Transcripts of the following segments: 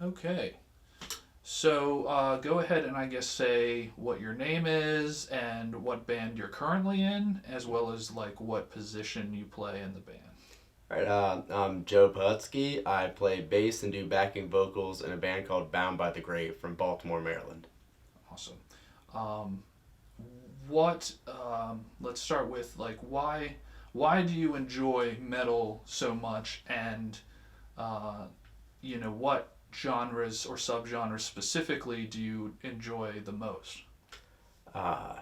Okay. So go ahead and I guess say what your name is and what band you're currently in, as well as like what position you play in the band. All right, I'm Joe Pohutsky. I play bass and do backing vocals in a band called Bound by the Grave from Baltimore, Maryland. Awesome. Um, what? Let's start with like why do you enjoy metal so much, and uh, what genres or subgenres specifically do you enjoy the most? Uh,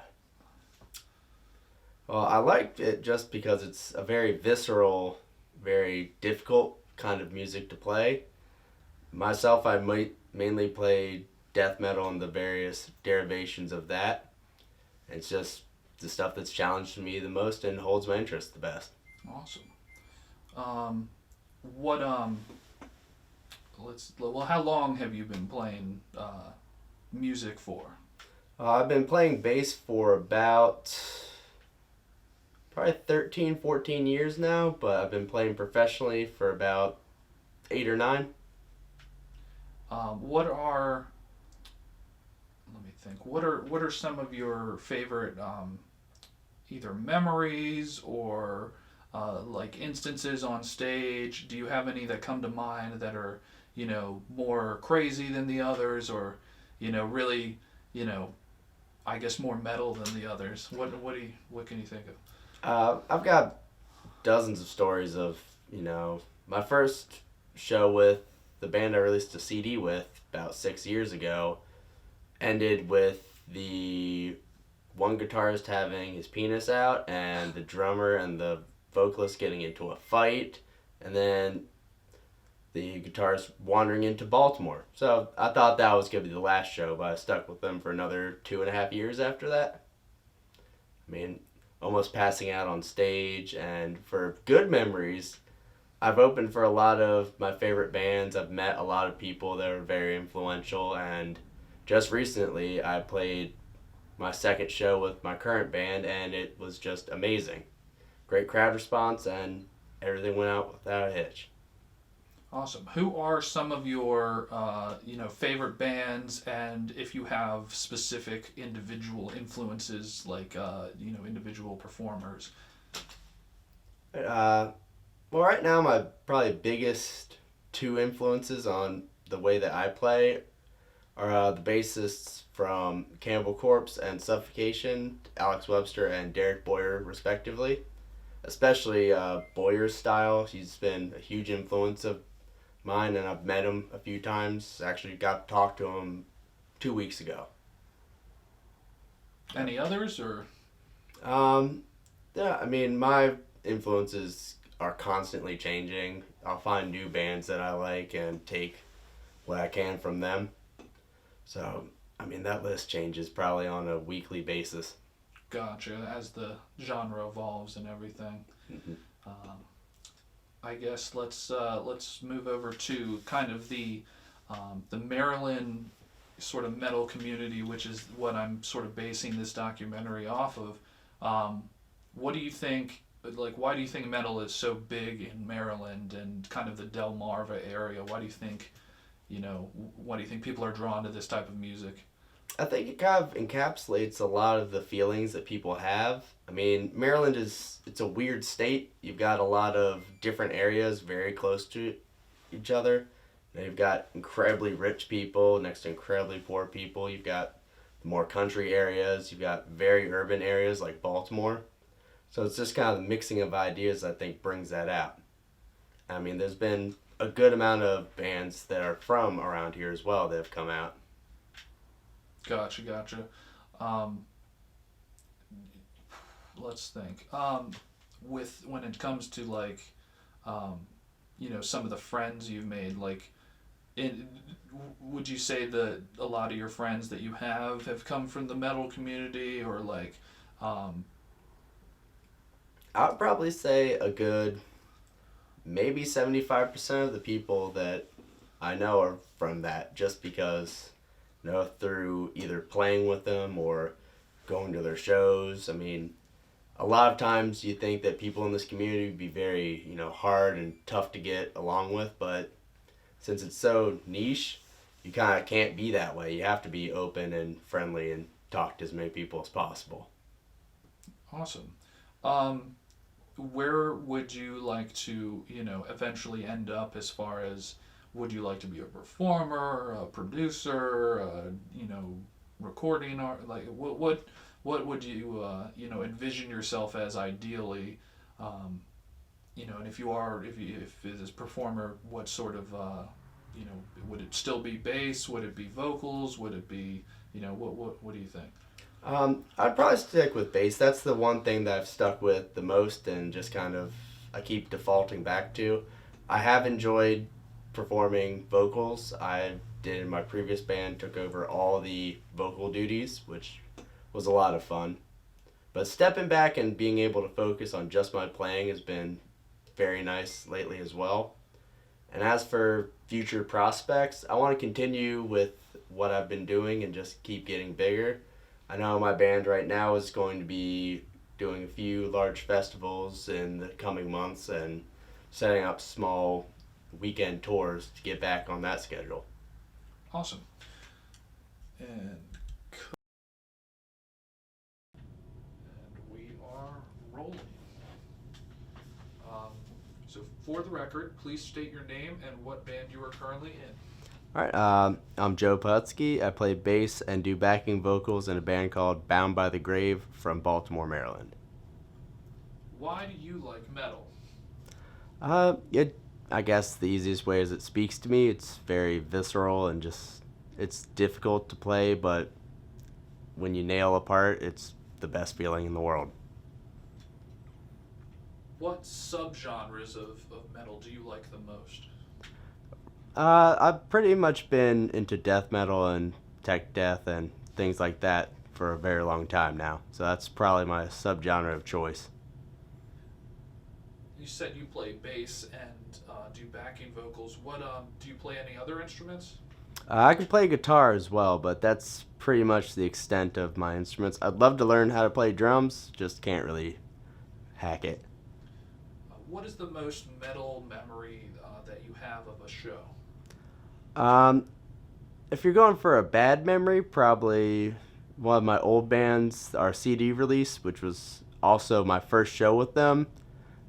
well, I liked it just because it's a very visceral, very difficult kind of music to play. Myself, I might mainly play death metal and the various derivations of that. It's just the stuff that's challenged me the most and holds my interest the best. Awesome. Um, what let's well, how long have you been playing music for? I've been playing bass for about probably 13, 14 years now, but I've been playing professionally for about 8 or 9. What are let me think. What are some of your favorite either memories or like instances on stage? Do you have any that come to mind that are more crazy than the others, or really you know I guess more metal than the others? What can you think of? I've got dozens of stories of, my first show with the band I released a CD with about 6 years ago ended with the one guitarist having his penis out and the drummer and the vocalist getting into a fight, and then the guitarist wandering into Baltimore. So I thought that was going to be the last show, but I stuck with them for another 2.5 years after that. I mean, almost passing out on stage, and for good memories, I've opened for a lot of my favorite bands. I've met a lot of people that are very influential, and just recently I played my second show with my current band, and it was just amazing. Great crowd response, and everything went out without a hitch. Awesome. Who are some of your favorite bands, and if you have specific individual influences, like individual performers? Uh, well, right now my probably biggest two influences on the way that I play are the bassists from Cannibal Corpse and Suffocation, Alex Webster and Derek Boyer, respectively. Especially Boyer's style. He's been a huge influence of mine, and I've met him a few times. Actually, got to talk to him 2 weeks ago. Any others or? Um, yeah, I mean, my influences are constantly changing. I'll find new bands that I like and take what I can from them. So, I mean, that list changes probably on a weekly basis. Gotcha. As the genre evolves and everything. Mm-hmm. Um, I guess let's move over to kind of the Maryland sort of metal community, which is what I'm sort of basing this documentary off of. What do you think? Like, why do you think metal is so big in Maryland and kind of the Delmarva area? Why do you think, why do you think people are drawn to this type of music? I think it kind of encapsulates a lot of the feelings that people have. I mean, Maryland it's a weird state. You've got a lot of different areas very close to each other. You've got incredibly rich people next to incredibly poor people. You've got more country areas. You've got very urban areas like Baltimore. So it's just kind of the mixing of ideas I think brings that out. I mean, there's been a good amount of bands that are from around here as well that have come out. Gotcha, gotcha. Um, let's think. With when it comes to like, um, some of the friends you've made, like, in, would you say that a lot of your friends that you have come from the metal community, or like, um, I would probably say a good maybe 75% of the people that I know are from that, just because, through either playing with them or going to their shows. I mean, a lot of times you think that people in this community would be very, hard and tough to get along with, but since it's so niche, you kind of can't be that way. You have to be open and friendly and talk to as many people as possible. Awesome. Um, where would you like to, eventually end up as far as would you like to be a performer, a producer, recording art? Like, what would you, envision yourself as ideally? Um, and if you are, if it is performer, what sort of, would it still be bass? Would it be vocals? Would it be, what do you think? I'd probably stick with bass. That's the one thing that I've stuck with the most and just kind of I keep defaulting back to. I have enjoyed performing vocals. I did in my previous band, took over all the vocal duties, which was a lot of fun. But stepping back and being able to focus on just my playing has been very nice lately as well. And as for future prospects, I want to continue with what I've been doing and just keep getting bigger. I know my band right now is going to be doing a few large festivals in the coming months and setting up small weekend tours to get back on that schedule. Awesome. And we are rolling. Um, so, for the record, please state your name and what band you are currently in. All right, I'm Joe Pohutsky. I play bass and do backing vocals in a band called Bound by the Grave from Baltimore, Maryland. Why do you like metal? I guess the easiest way is it speaks to me. It's very visceral and just it's difficult to play, but when you nail a part, it's the best feeling in the world. What subgenres of metal do you like the most? I've pretty much been into death metal and tech death and things like that for a very long time now. So that's probably my subgenre of choice. You said you play bass and do backing vocals. What do you play any other instruments? I can play guitar as well, but that's pretty much the extent of my instruments. I'd love to learn how to play drums, just can't really hack it. What is the most metal memory that you have of a show? Um, if you're going for a bad memory, probably one of my old bands, our CD release, which was also my first show with them.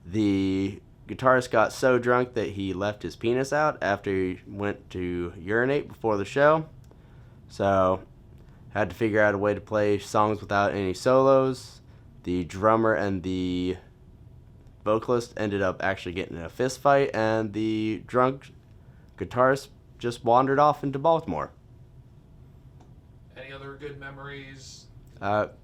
The guitarist got so drunk that he left his penis out after he went to urinate before the show. So, had to figure out a way to play songs without any solos. The drummer and the vocalist ended up actually getting in a fist fight, and the drunk guitarist just wandered off into Baltimore. Any other good memories?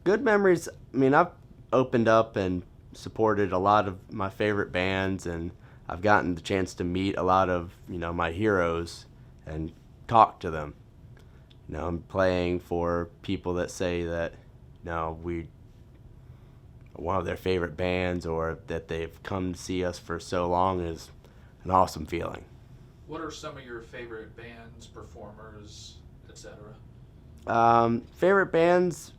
Good memories. I mean, I've opened up and supported a lot of my favorite bands, and I've gotten the chance to meet a lot of my heroes and talk to them. I'm playing for people that say that we one of their favorite bands or that they've come to see us for so long is an awesome feeling. What are some of your favorite bands, performers, etc.? Favorite bands.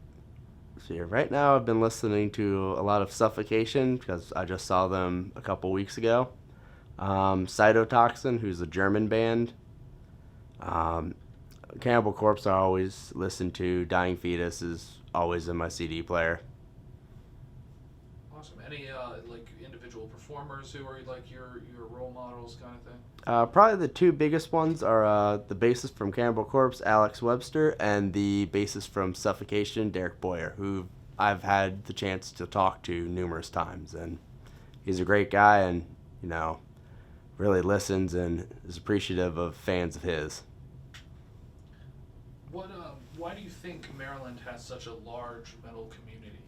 See, right now I've been listening to a lot of Suffocation because I just saw them a couple weeks ago. Cytotoxin, who's a German band. Cannibal Corpse I always listen to. Dying Fetus is always in my CD player. Awesome. Any like individual performers who are like your role models kind of thing? Probably the two biggest ones are the bassist from Cannibal Corpse, Alex Webster, and the bassist from Suffocation, Derek Boyer, who I've had the chance to talk to numerous times. And he's a great guy and, really listens and is appreciative of fans of his. Why do you think Maryland has such a large metal community?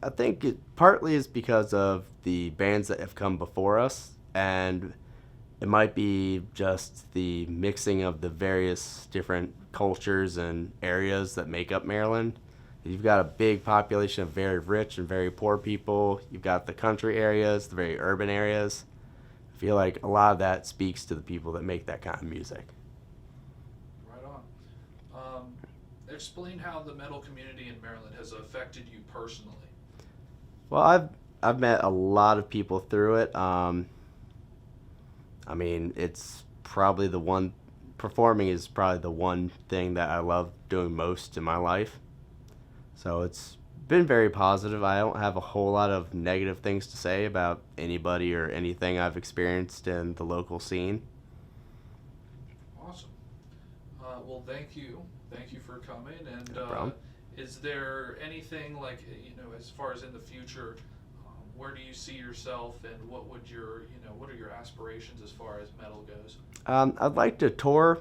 I think it partly is because of the bands that have come before us, and it might be just the mixing of the various different cultures and areas that make up Maryland. You've got a big population of very rich and very poor people. You've got the country areas, the very urban areas. I feel like a lot of that speaks to the people that make that kind of music. Right on. Explain how the metal community in Maryland has affected you personally. Well, I've met a lot of people through it. I mean, it's probably the one performing is probably the one thing that I love doing most in my life. So it's been very positive. I don't have a whole lot of negative things to say about anybody or anything I've experienced in the local scene. Awesome. Well, thank you. Thank you for coming. And No problem. is there anything like, as far as in the future, where do you see yourself, and what would what are your aspirations as far as metal goes? I'd like to tour,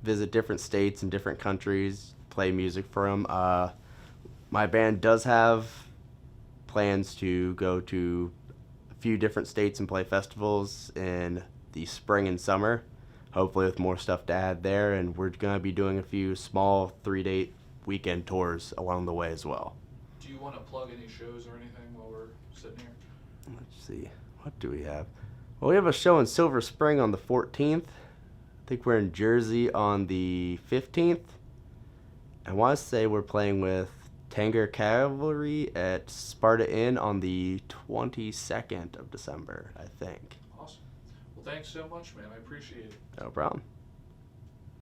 visit different states and different countries, play music for them. My band does have plans to go to a few different states and play festivals in the spring and summer, hopefully with more stuff to add there, and we're going to be doing a few small 3-date weekend tours along the way as well. Do you want to plug any shows or anything while we're sitting here? Let's see, what do we have? Well, we have a show in Silver Spring on the 14th. I think we're in Jersey on the 15th. I want to say we're playing with Tanger Cavalry at Sparta Inn on the 22nd of December, I think. Awesome. Well, thanks so much, man. I appreciate it. No problem.